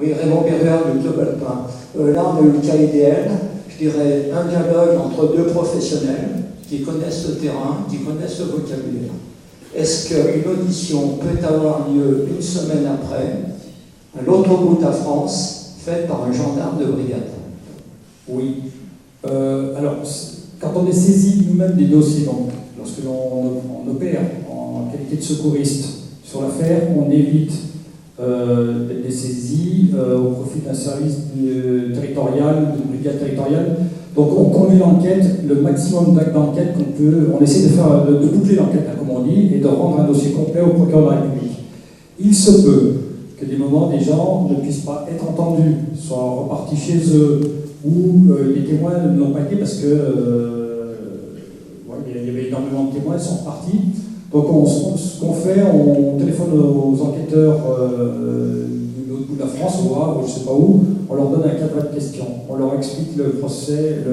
Oui, Raymond Berger du Global Point. Là, on a eu le cas idéal, je dirais un dialogue entre deux professionnels qui connaissent le terrain, qui connaissent le vocabulaire. Est-ce qu'une audition peut avoir lieu une semaine après, à l'autre bout de la France, faite par un gendarme de brigade? Oui. Alors, quand on est saisi nous-mêmes des dossiers, donc, lorsque l'on opère en qualité de secouriste sur l'affaire, on évite des saisies au profit d'un service territorial, d'une brigade territoriale. Donc on conduit l'enquête, le maximum d'actes d'enquête qu'on peut, on essaie de boucler l'enquête, hein, comme on dit, et de rendre un dossier complet au procureur de la République. Il se peut que des moments, des gens ne puissent pas être entendus, soient repartis chez eux, ou les témoins ne l'ont pas été parce que il y avait énormément de témoins, ils sont repartis. Donc ce qu'on fait, on téléphone aux enquêteurs de l'autre bout de la France, au Havre, je ne sais pas où, on leur donne un cadre de questions, on leur explique le procès,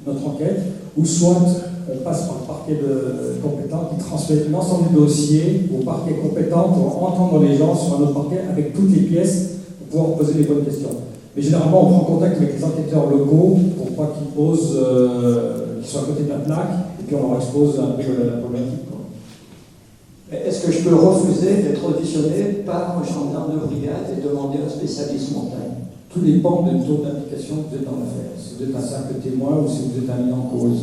notre enquête, ou soit on passe par le parquet compétent qui transmet l'ensemble du dossier au parquet compétent pour entendre les gens sur un autre parquet avec toutes les pièces pour pouvoir poser les bonnes questions. Mais généralement, on prend contact avec les enquêteurs locaux pour pas qu'ils posent, qu'ils soient à côté de la plaque, et puis on leur expose un peu la problématique. Est-ce que je peux refuser d'être auditionné par un gendarme de brigade et demander un spécialiste montagne? Tout dépend du taux d'implication que vous êtes dans l'affaire. Si vous êtes un simple témoin ou si vous êtes un mis en cause.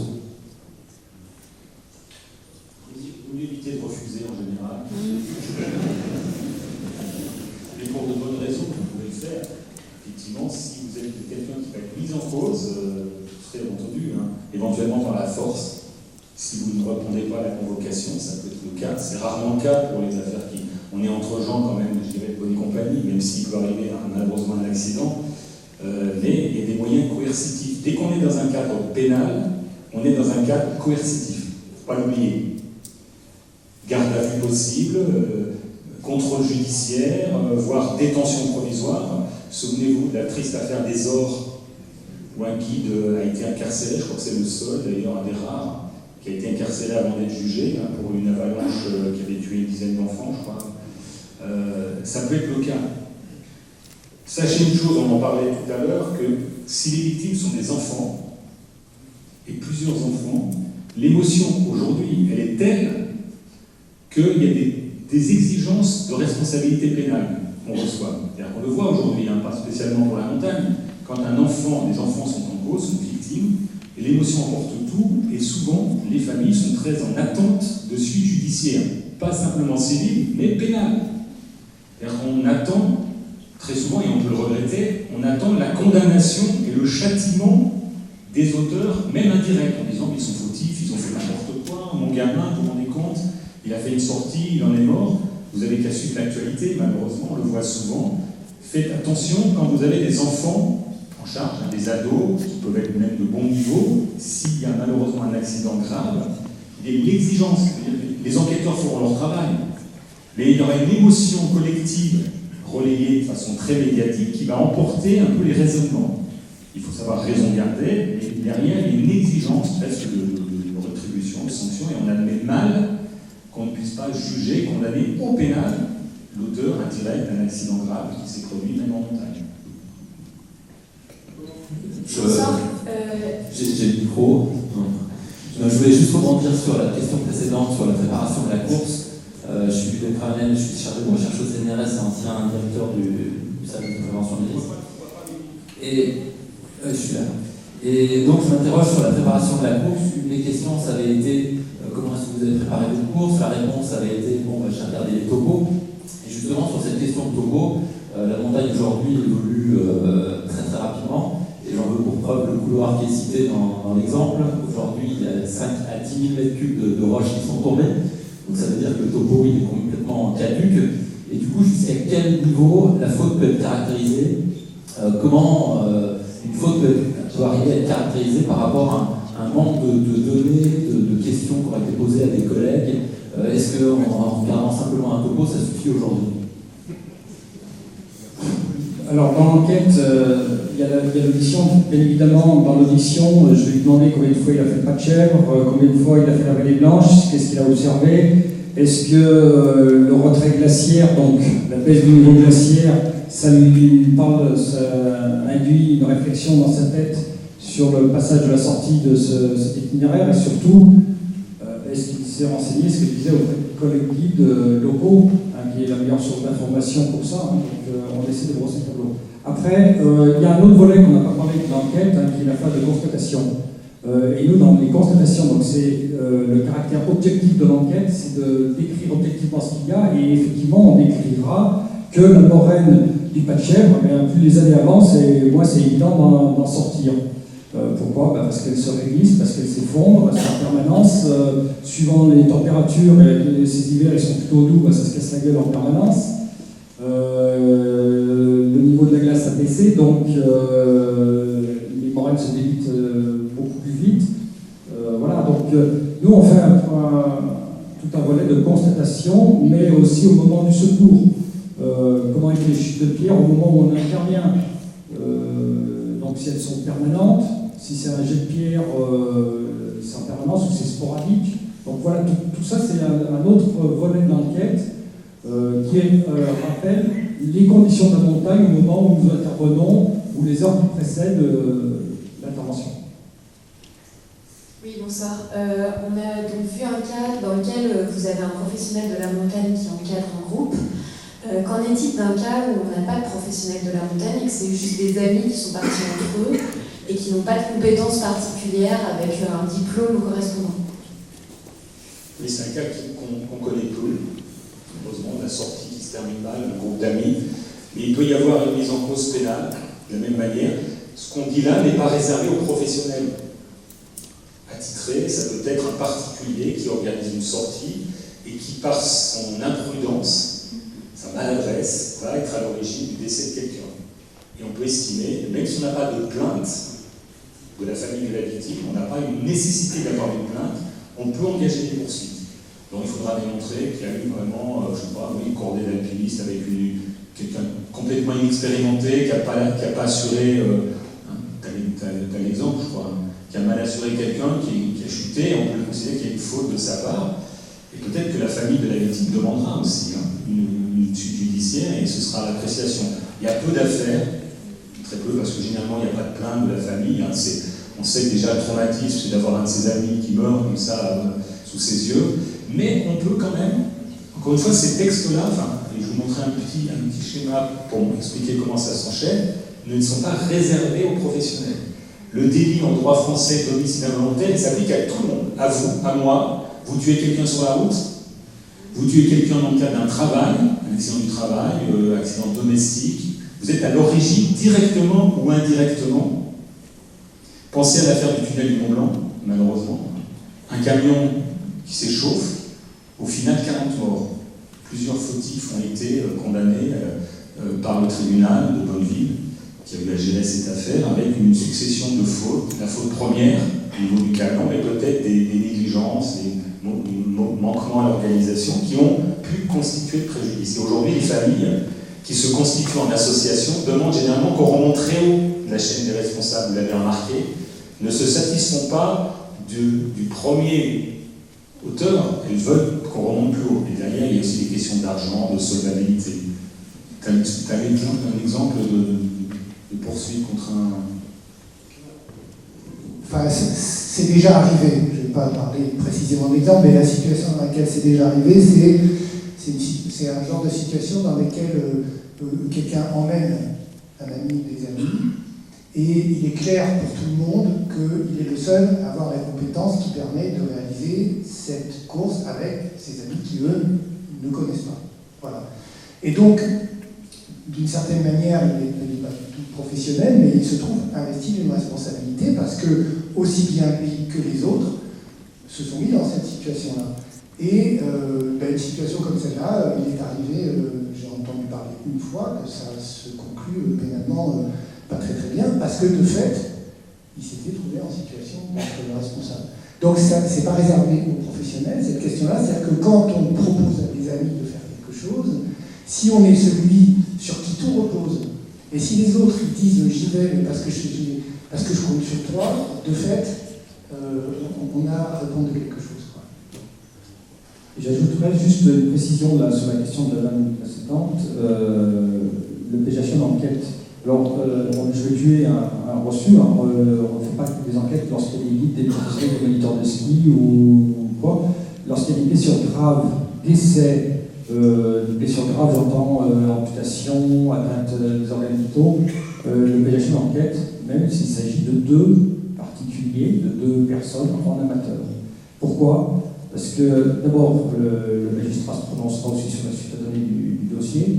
Vous évitez de refuser en général. Et pour de bonnes raisons, vous pouvez le faire. Effectivement, si vous êtes quelqu'un qui va être mis en cause, vous serez entendu, éventuellement par la force. Si vous ne répondez pas à la convocation, ça peut être le cas. C'est rarement le cas pour les affaires qui... On est entre gens quand même, je dirais, de bonne compagnie, même s'il peut arriver malheureusement un accident. Mais il y a des moyens coercitifs. Dès qu'on est dans un cadre pénal, on est dans un cadre coercitif. Il ne faut pas l'oublier. Garde à vue possible, contrôle judiciaire, voire détention provisoire. Souvenez-vous de la triste affaire des Ors, où un guide a été incarcéré, je crois que c'est le seul, d'ailleurs un des rares, qui a été incarcéré avant d'être jugé pour une avalanche qui avait tué une dizaine d'enfants, je crois. Ça peut être le cas. Sachez une chose, on en parlait tout à l'heure, que si les victimes sont des enfants, et plusieurs enfants, l'émotion aujourd'hui, elle est telle qu'il y a des exigences de responsabilité pénale qu'on reçoit. C'est-à-dire qu'on le voit aujourd'hui, pas spécialement pour la montagne, quand des enfants sont en cause, sont victimes, et l'émotion emporte tout, et souvent, les familles sont très en attente de suite judiciaire. Pas simplement civile, mais pénale. C'est-à-dire qu'on attend, très souvent, et on peut le regretter, on attend la condamnation et le châtiment des auteurs, même indirects, en disant qu'ils sont fautifs, ils ont fait n'importe quoi, mon gamin, vous vous rendez compte, il a fait une sortie, il en est mort. Vous avez qu'à suivre l'actualité, malheureusement, on le voit souvent. Faites attention quand vous avez des enfants en charge, des ados, qui peuvent être même de bon niveau, s'il y a malheureusement un accident grave, il y a une exigence, les enquêteurs feront leur travail, mais il y aura une émotion collective relayée de façon très médiatique qui va emporter un peu les raisonnements. Il faut savoir raison garder, mais derrière, il y a une exigence presque de rétribution, de sanction, et on admet mal qu'on ne puisse pas juger, condamner au pénal l'auteur indirect d'un accident grave qui s'est produit même en montagne. J'ai le micro. Je voulais juste rebondir sur la question précédente, sur la préparation de la course. Je suis Ludovic Pravenel, je suis chargé de recherche au CNRS, ancien directeur du service de prévention des risques. Et je suis là. Et donc je m'interroge sur la préparation de la course. Une des questions, ça avait été comment est-ce que vous avez préparé votre course? La réponse avait été j'ai regardé les topos. Et justement, sur cette question de topo, la montagne aujourd'hui évolue très très rapidement. Et j'en veux pour preuve le couloir qui est cité dans l'exemple. Aujourd'hui, il y a 5 à 10 000 m3 de roches qui sont tombées. Donc ça veut dire que le topo il est complètement caduque. Et du coup, jusqu'à quel niveau la faute peut être caractérisée? Comment une faute peut arriver à être caractérisée par rapport à un manque de données, de questions qui auraient été posées à des collègues? Est-ce qu'en regardant simplement un topo, ça suffit aujourd'hui? Alors, dans l'enquête, il y a l'audition. Bien évidemment, dans l'audition, je vais lui demander combien de fois il a fait le pas de chèvre, combien de fois il a fait la vallée blanche, qu'est-ce qu'il a observé. est-ce que le retrait glaciaire, donc la baisse du niveau glaciaire, ça induit une réflexion dans sa tête sur le passage de la sortie de cet itinéraire, et surtout, est-ce qu'il s'est renseigné, ce que je disais, auprès de collègues guides locaux, qui est la meilleure source d'information pour ça, donc on essaie de brosser le tableau. Après, il y a un autre volet qu'on n'a pas parlé de l'enquête, qui est la phase de constatation. Et nous, dans les constatations, donc c'est le caractère objectif de l'enquête, c'est de décrire objectivement ce qu'il y a, et effectivement, on décrira que la moraine du pas de chèvre, plus les années avancent, et moins c'est évident d'en sortir. Pourquoi ? Parce qu'elle se réglisse, parce qu'elle s'effondre, parce qu'en permanence, suivant les températures, ces hivers ils sont plutôt doux, ça se casse la gueule en permanence. Le niveau de la glace a baissé, donc les moraines se délitent beaucoup plus vite. Voilà, donc nous on fait tout un volet de constatation, mais aussi au moment du secours. Comment étaient les chutes de pierre au moment où on intervient. Donc si elles sont permanentes, si c'est un jet de pierre, c'est en permanence ou c'est sporadique. Donc voilà, tout ça c'est un autre volet de l'enquête qui rappelle les conditions de la montagne au moment où nous intervenons, ou les heures qui précèdent l'intervention. Oui, bonsoir. On a donc vu un cas dans lequel vous avez un professionnel de la montagne qui encadre un groupe. Qu'en est-il d'un cas où on n'a pas de professionnel de la montagne et que c'est juste des amis qui sont partis entre eux et qui n'ont pas de compétences particulières avec un diplôme correspondant? Oui, c'est un cas qu'on connaît peu. Heureusement, la sortie qui se termine mal, un groupe d'amis. Mais il peut y avoir une mise en cause pénale, de la même manière. Ce qu'on dit là n'est pas réservé aux professionnels. Attitré, ça peut être un particulier qui organise une sortie et qui, par son imprudence, sa maladresse, va être à l'origine du décès de quelqu'un. Et on peut estimer, même si on n'a pas de plainte de la famille de la victime, on n'a pas une nécessité d'avoir une plainte, on peut engager des poursuites. Donc il faudra démontrer qu'il y a eu vraiment, une cordée d'alpinistes avec quelqu'un complètement inexpérimenté, qui n'a pas assuré, t'as l'exemple, je crois, qui a mal assuré quelqu'un, qui a chuté, on peut considérer qu'il y a une faute de sa part. Et peut-être que la famille de la victime demandera aussi une suite judiciaire, et ce sera l'appréciation. Il y a peu d'affaires, très peu, parce que généralement il n'y a pas de plainte de la famille. On sait que déjà le traumatisme, c'est d'avoir un de ses amis qui meurt comme ça sous ses yeux. Mais on peut quand même, encore une fois, ces textes-là, et je vous montrerai un petit schéma pour expliquer comment ça s'enchaîne, ne sont pas réservés aux professionnels. Le délit en droit français d'homicide involontaire, il s'applique à tout le monde, à vous, à moi. Vous tuez quelqu'un sur la route, vous tuez quelqu'un dans le cadre d'un travail, un accident du travail, accident domestique, vous êtes à l'origine, directement ou indirectement. Pensez à l'affaire du tunnel du Mont Blanc, malheureusement. Un camion qui s'échauffe, au final 40 morts. Plusieurs fautifs ont été condamnés par le tribunal de Bonneville, qui a eu à gérer cette affaire, avec une succession de fautes. La faute première, au niveau du camion, mais peut-être des négligences, des manquements à l'organisation qui ont pu constituer le préjudice. Et aujourd'hui, les familles qui se constituent en association demandent généralement qu'on remonte très haut la chaîne des responsables, vous l'avez remarqué, ne se satisfont pas du premier auteur, elles veulent qu'on remonte plus haut. Et derrière, il y a aussi des questions d'argent, de solvabilité. Tu as un exemple de poursuite contre un... Enfin, c'est déjà arrivé, je ne vais pas parler précisément d'exemple, mais la situation dans laquelle c'est déjà arrivé, c'est un genre de situation dans laquelle quelqu'un emmène un ami, des amis, et il est clair pour tout le monde qu'il est le seul à avoir la compétence qui permet de réaliser cette course avec ses amis qui, eux, ne connaissent pas. Voilà. Et donc, d'une certaine manière, il n'est pas du tout professionnel, mais il se trouve investi d'une responsabilité parce que, aussi bien lui que les autres, se sont mis dans cette situation-là. Et une situation comme celle-là, il est arrivé, j'ai entendu parler une fois, que ça se conclut pénalement pas très très bien, parce que de fait, il s'était trouvé en situation d'être le responsable. Donc c'est pas réservé aux professionnels, cette question-là, c'est-à-dire que quand on propose à des amis de faire quelque chose, si on est celui sur qui tout repose, et si les autres disent j'y vais mais parce que je compte sur toi, de fait, on a à répondre de quelque chose. Quoi. J'ajouterais juste une précision là, sur la question de la dame précédente, le PGHM d'enquête. Alors, je vais tuer un reçu, hein, on ne fait pas des enquêtes lorsqu'il y a des guides, des professionnels, des moniteurs de ski ou quoi. Lorsqu'il y a des blessures graves, décès, blessures graves, j'entends amputation, atteinte des organes vitaux, le PGHM d'enquête, même s'il s'agit de 2 particuliers, de 2 personnes en amateur. Pourquoi ? Parce que d'abord, le magistrat se prononcera aussi sur la suite à donner du dossier,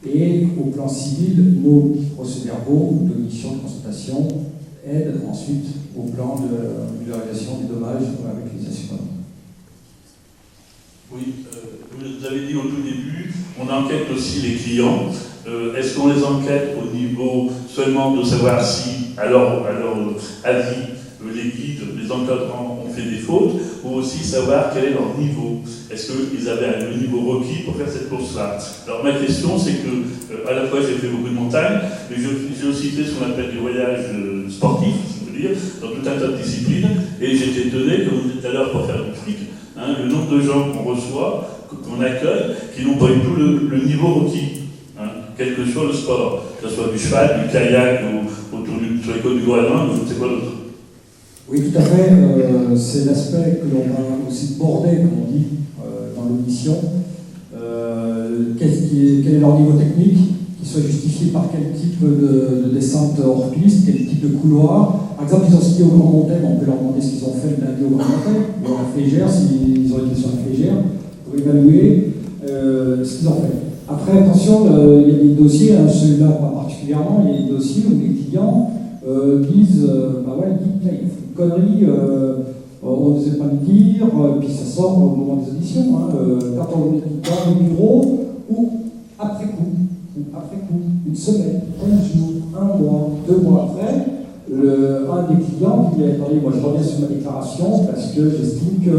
et au plan civil, nos procès-verbaux d'audition de constatation aident ensuite au plan de réalisation des dommages avec les assureurs. Oui, vous avez dit au tout début, on enquête aussi les clients. Est-ce qu'on les enquête au niveau seulement de savoir si, à leur avis, les guides, les encadrants ont fait des fautes, ou aussi savoir quel est leur niveau? Est-ce qu'ils avaient le niveau requis pour faire cette course-là? Alors ma question, c'est que, à la fois j'ai fait beaucoup de montagnes, mais j'ai aussi fait ce qu'on appelle du voyage sportif, si je veux dire, dans tout un tas de disciplines, et j'étais étonné, comme vous dites tout à l'heure, pour faire du fric, hein, le nombre de gens qu'on reçoit, qu'on accueille, qui n'ont pas du tout le niveau requis, hein, quel que soit le sport, que ce soit du cheval, du kayak, ou sur les côtes du Groenland, ou je ne sais quoi d'autre. Oui, tout à fait. C'est l'aspect que l'on va aussi border, comme on dit, dans l'audition. Quel est leur niveau technique, qui soit justifié par quel type de descente hors piste, quel type de couloir. Par exemple, ils ont skié au Grand Montaigne, on peut leur demander ce qu'ils ont fait lundi au Grand Montaigne, ou à la Flégère, s'ils ont été sur la Flégère, pour évaluer ce qu'ils ont fait. Après, attention, il y a des dossiers, hein, celui-là pas particulièrement, il y a des dossiers où les clients disent bah ouais, il y a une connerie, on ne sait pas le dire, puis ça sort au moment des auditions, hein, quand on est dans le bureau, ou après coup, une semaine, 15 jours, 1 mois, 2 mois après, un des clients qui dit attendez, moi je reviens sur ma déclaration parce que j'estime que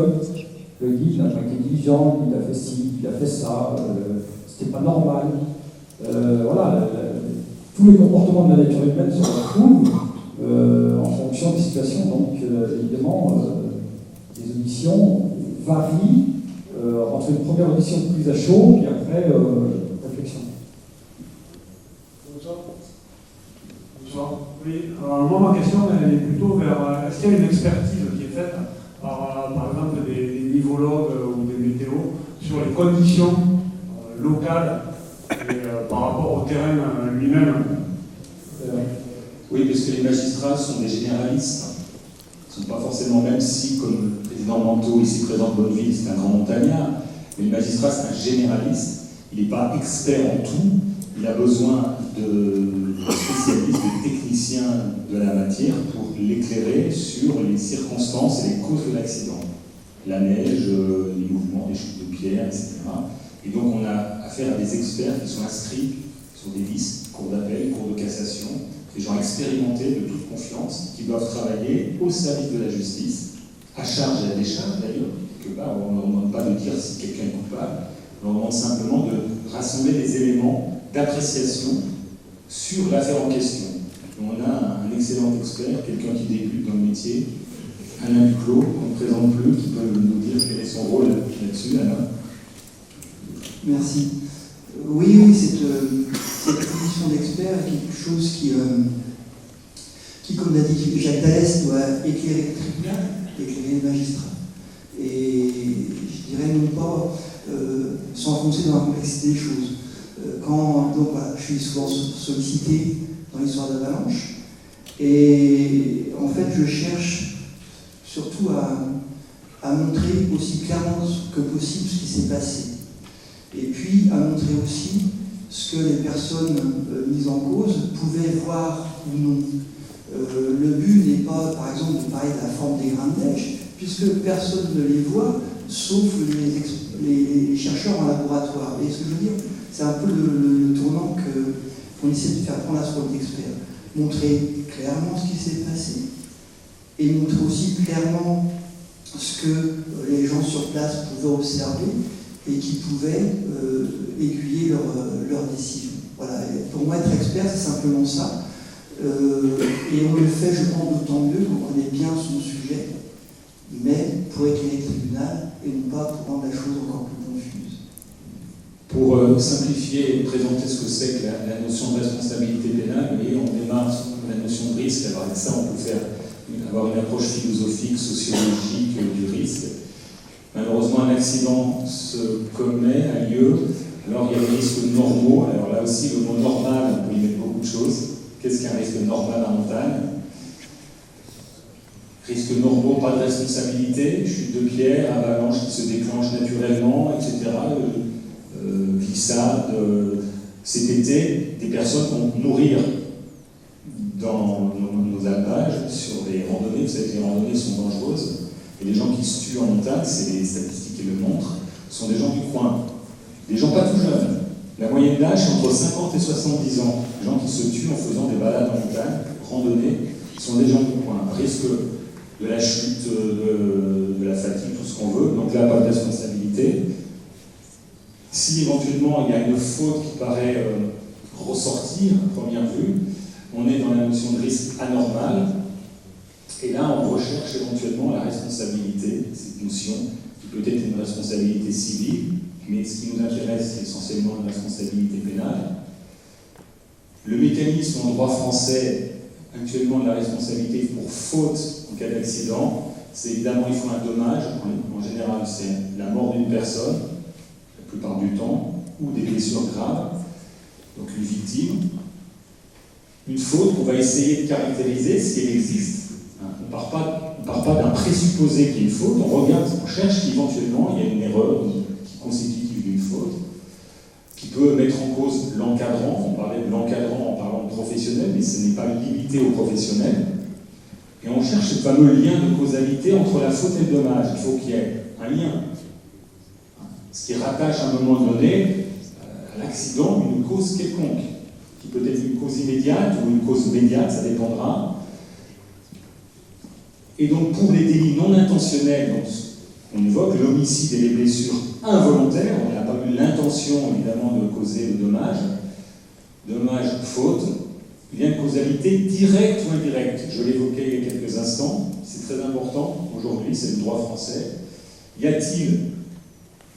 le guide n'a pas été diligent, il a fait ci, il a fait ça, c'était pas normal. Voilà, tous les comportements de la nature humaine se retrouvent en fonction des situations. Donc, évidemment, les auditions varient entre une première audition plus à chaud et après réflexion. Bonsoir. Oui, alors moi, ma question elle est plutôt vers est-ce qu'il y a une expertise qui est faite par exemple des nivologues ou des météos sur les conditions locales et, par rapport au terrain lui-même? Oui, parce que les magistrats sont des généralistes. Ils ne sont pas forcément, même si, comme le président Manteau, ici présent de Bonneville, c'est un grand montagnard, mais le magistrat, c'est un généraliste. Il n'est pas expert en tout. Il a besoin de spécialistes, de techniciens de la matière pour l'éclairer sur les circonstances et les causes de l'accident. La neige, les mouvements, les chutes de pierre, etc. Et donc on a affaire à des experts qui sont inscrits sur des listes, cours d'appel, cours de cassation, des gens expérimentés de toute confiance, qui doivent travailler au service de la justice, à charge et à décharge d'ailleurs, quelque part. On ne demande pas de dire si quelqu'un est coupable, on demande simplement de rassembler des éléments d'appréciation sur l'affaire en question. On a un excellent expert, quelqu'un qui débute dans le métier, Alain Duclos, qu'on ne présente plus, qui peut nous dire quel est son rôle là-dessus. Alain. Merci. Oui, cette position d'expert est quelque chose qui, comme l'a dit Jacques Dallès, doit éclairer le tribunal, éclairer les magistrats. Et je dirais non pas s'enfoncer dans la complexité des choses. Donc voilà, je suis souvent sollicité dans l'histoire d'Avalanche, et en fait je cherche surtout à montrer aussi clairement que possible ce qui s'est passé, et puis à montrer aussi ce que les personnes mises en cause pouvaient voir ou non. Le but n'est pas, par exemple, de parler de la forme des grains de neige, puisque personne ne les voit, sauf les chercheurs en laboratoire. Et ce que je veux dire, c'est un peu le tournant qu'on essaie de faire prendre à ce rôle d'expert. Montrer clairement ce qui s'est passé, et montrer aussi clairement ce que les gens sur place pouvaient observer et qui pouvaient aiguiller leur décision. Voilà. Et pour moi, être expert, c'est simplement ça. Et on le fait, je pense, d'autant mieux qu'on connaît bien son sujet, mais pour éclairer le tribunal, et non pas pour rendre la chose encore plus confuse. Pour simplifier et présenter ce que c'est que la notion de responsabilité pénale, mais on démarre sur la notion de risque. Alors avec ça, on peut avoir une approche philosophique, sociologique du risque. Malheureusement, un accident se commet, a lieu. Alors il y a des risques normaux. Alors là aussi, le mot normal, on peut y mettre beaucoup de choses. Qu'est-ce qu'un risque normal en montagne? Risques normaux, pas de responsabilité, chute de pierre, avalanche qui se déclenche naturellement, etc. Glissade. Cet été, des personnes vont mourir dans nos alpages, sur les randonnées. Vous savez que les randonnées sont dangereuses. Et les gens qui se tuent en montagne, c'est les statistiques qui le montrent, sont des gens du coin. Des gens pas tout jeunes. La moyenne d'âge, c'est entre 50 et 70 ans. Les gens qui se tuent en faisant des balades en montagne, randonnées, sont des gens du coin. Risque de la chute, de la fatigue, tout ce qu'on veut. Donc là, pas de responsabilité. Si éventuellement il y a une faute qui paraît ressortir à première vue, on est dans la notion de risque anormal. Et là, on recherche éventuellement la responsabilité, cette notion, qui peut être une responsabilité civile, mais ce qui nous intéresse, c'est essentiellement une responsabilité pénale. Le mécanisme en droit français, actuellement, de la responsabilité pour faute en cas d'accident, c'est évidemment, il faut un dommage. En général, c'est la mort d'une personne, la plupart du temps, ou des blessures graves, donc une victime. Une faute qu'on va essayer de caractériser si elle existe. On ne part pas d'un présupposé qu'il y a une faute, on regarde, on cherche si éventuellement il y a une erreur qui est constitutive d'une faute, qui peut mettre en cause l'encadrant. On parlait de l'encadrant en parlant de professionnel, mais ce n'est pas limité aux professionnels. Et on cherche ce fameux lien de causalité entre la faute et le dommage. Il faut qu'il y ait un lien. Ce qui rattache à un moment donné à l'accident une cause quelconque, qui peut être une cause immédiate ou une cause médiate, ça dépendra. Et donc pour les délits non intentionnels, on évoque l'homicide et les blessures involontaires. On n'a pas eu l'intention évidemment de causer le dommage. Dommage, faute. Il y a une causalité directe ou indirecte. Je l'évoquais il y a quelques instants. C'est très important aujourd'hui, c'est le droit français. Y a-t-il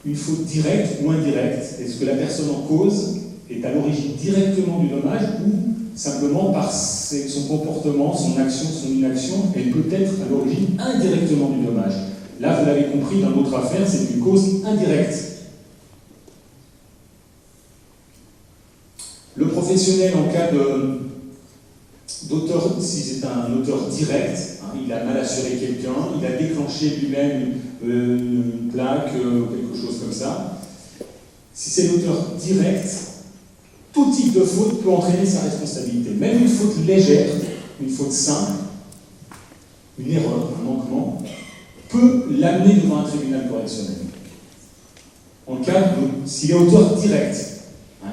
une faute directe ou indirecte? Est-ce que la personne en cause est à l'origine directement du dommage ou simplement par son comportement, son action, son inaction, elle peut être à l'origine indirectement du dommage? Là, vous l'avez compris, dans notre affaire, c'est une cause indirecte. Le professionnel, en cas d'auteur, si c'est un auteur direct, il a mal assuré quelqu'un, il a déclenché lui-même une plaque, quelque chose comme ça. Si c'est l'auteur direct, tout type de faute peut entraîner sa responsabilité. Même une faute légère, une faute simple, une erreur, un manquement, peut l'amener devant un tribunal correctionnel. En cas de, s'il est auteur direct,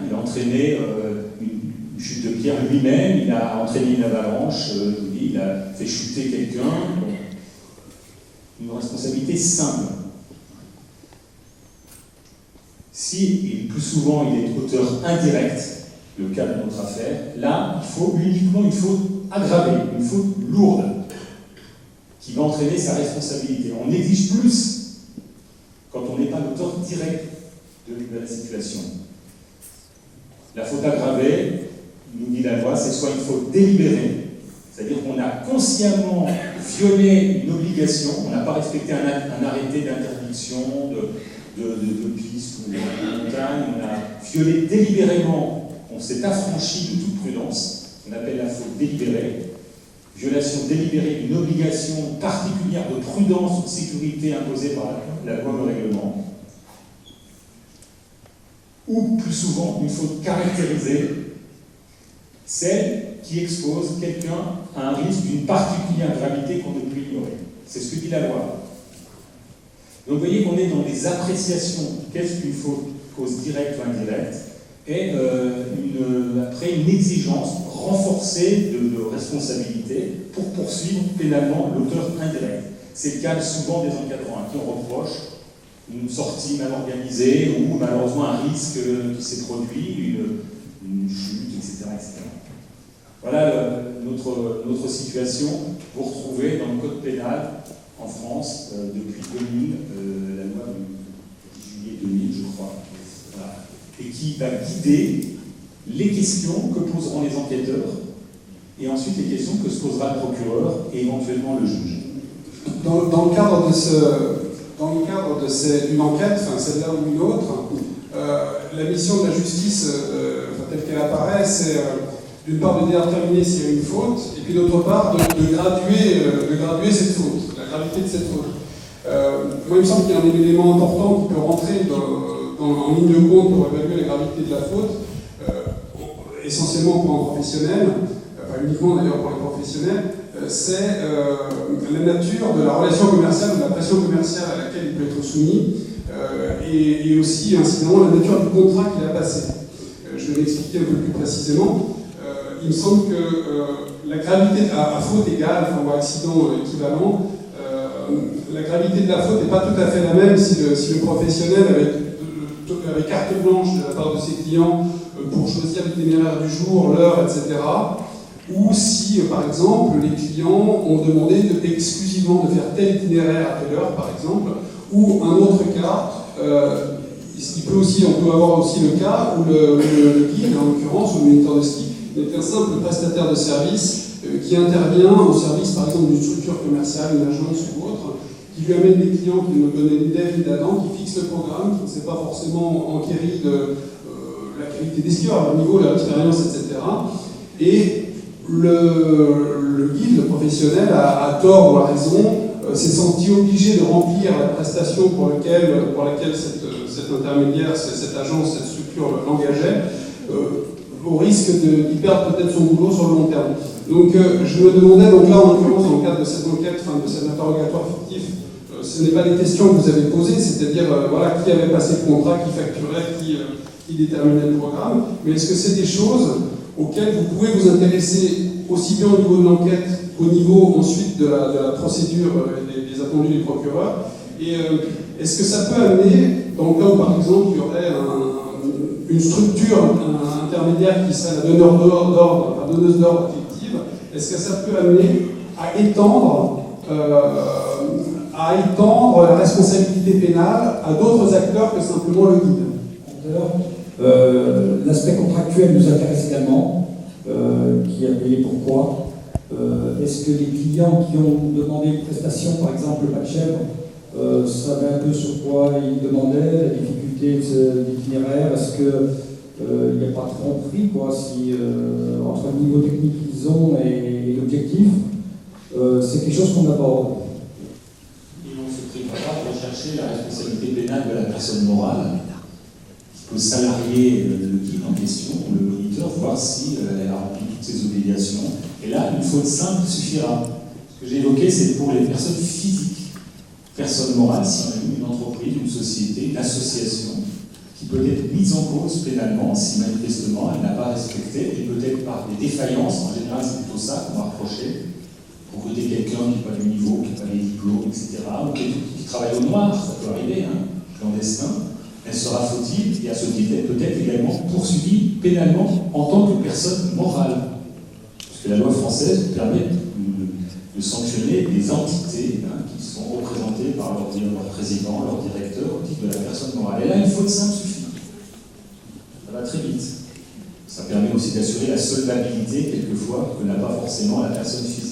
il a entraîné une chute de pierre lui-même, il a entraîné une avalanche, il a fait chuter quelqu'un, une responsabilité simple. Si, et plus souvent, il est auteur indirect, le cas de notre affaire, là, il faut uniquement une faute aggravée, une faute lourde, qui va entraîner sa responsabilité. On exige plus quand on n'est pas l'auteur direct de la situation. La faute aggravée, nous dit la loi, c'est soit une faute délibérée, c'est-à-dire qu'on a consciemment violé une obligation, on n'a pas respecté un arrêté d'interdiction de piste ou de montagne, on a violé délibérément, on s'est affranchi de toute prudence, on appelle la faute délibérée, violation délibérée d'une obligation particulière de prudence ou de sécurité imposée par la loi ou le règlement, ou plus souvent une faute caractérisée, celle qui expose quelqu'un à un risque d'une particulière gravité qu'on ne peut ignorer. C'est ce que dit la loi. Donc vous voyez qu'on est dans des appréciations, qu'est-ce qu'une faute, cause directe ou indirecte, et après une exigence renforcée de responsabilité pour poursuivre pénalement l'auteur indirect. C'est le cas souvent des encadrants à qui on reproche une sortie mal organisée ou malheureusement un risque qui s'est produit, une chute, etc. Voilà notre situation. Vous retrouvez dans le code pénal en France depuis 2000, la loi du juillet 2000, je crois, voilà, et qui va guider les questions que poseront les enquêteurs et ensuite les questions que se posera le procureur et éventuellement le juge. Dans le cadre d'une enquête, celle-là ou une autre, la mission de la justice, telle qu'elle apparaît, c'est d'une part de déterminer s'il y a une faute, et puis d'autre part de graduer cette faute, la gravité de cette faute. Moi, il me semble qu'il y a un élément important qui peut rentrer en ligne de compte pour évaluer la gravité de la faute, essentiellement pour un professionnel, pas uniquement d'ailleurs pour les professionnels, c'est la nature de la relation commerciale, de la pression commerciale à laquelle il peut être soumis, et aussi, incidemment, la nature du contrat qu'il a passé. Je vais l'expliquer un peu plus précisément. Il me semble que la gravité, à faute égale, ou accident équivalent, la gravité de la faute n'est pas tout à fait la même si le professionnel avait carte blanche de la part de ses clients pour choisir l'itinéraire du jour, l'heure, etc. Ou si, par exemple, les clients ont demandé exclusivement de faire tel itinéraire à telle heure, par exemple, ou un autre cas, on peut avoir aussi le cas où le guide, en l'occurrence, ou le moniteur de ski, est un simple prestataire de service qui intervient au service, par exemple, d'une structure commerciale, une agence ou autre, qui lui amène des clients qui ne connaissent ni d'Ève ni d'Adam, qui fixe le programme, qui ne sait pas forcément enquérir de la qualité des skieurs, le niveau, l'expérience, etc. Et le guide, le professionnel, a tort ou a raison, s'est senti obligé de remplir la prestation pour laquelle cet intermédiaire, cette agence, cette structure l'engageait, au risque d'y perdre peut-être son boulot sur le long terme. Donc je me demandais, donc là en l'occurrence dans le cadre de cette enquête, de cet interrogatoire fictif, ce n'est pas les questions que vous avez posées, c'est-à-dire voilà, qui avait passé le contrat, qui facturait, qui déterminait le programme, mais est-ce que c'est des choses auxquelles vous pouvez vous intéresser aussi bien au niveau de l'enquête qu'au niveau ensuite de la procédure des attendus du procureur, et est-ce que ça peut amener, dans le cas où par exemple il y aurait une structure intermédiaire qui serait la donneuse d'ordre fictive, est-ce que ça peut amener à étendre la responsabilité pénale à d'autres acteurs que simplement le guide? L'aspect contractuel nous intéresse également, qui a payé pourquoi. Est-ce que les clients qui ont demandé une prestation, par exemple le pas de chèvre, savaient un peu sur quoi ils demandaient, la difficulté de l'itinéraire? Est-ce qu'il n'y a pas de tromperie entre le niveau technique qu'ils ont et l'objectif? C'est quelque chose qu'on aborde. Et on se prépare à rechercher la responsabilité pénale de la personne morale, qui peut salarier le guide en question, ou le moniteur, voir si elle a rempli toutes ses obligations. Et là, une faute simple suffira. Ce que j'ai évoqué, c'est pour les personnes physiques. Personne morale, si on a une entreprise, une société, une association, qui peut être mise en cause pénalement si manifestement elle n'a pas respecté, et peut-être par des défaillances, en général c'est plutôt ça qu'on va reprocher, pour recruter quelqu'un qui n'est pas du niveau, qui n'a pas les diplômes, etc., ou qui travaille au noir, ça peut arriver, clandestin, elle sera fautive, et à ce titre, elle peut être également poursuivie pénalement en tant que personne morale. Parce que la loi française permet de sanctionner des entités qui sont représentées par leur président, leur directeur, au titre de la personne morale. Et là, une faute simple suffit. Ça va très vite. Ça permet aussi d'assurer la solvabilité, quelquefois, que n'a pas forcément la personne physique.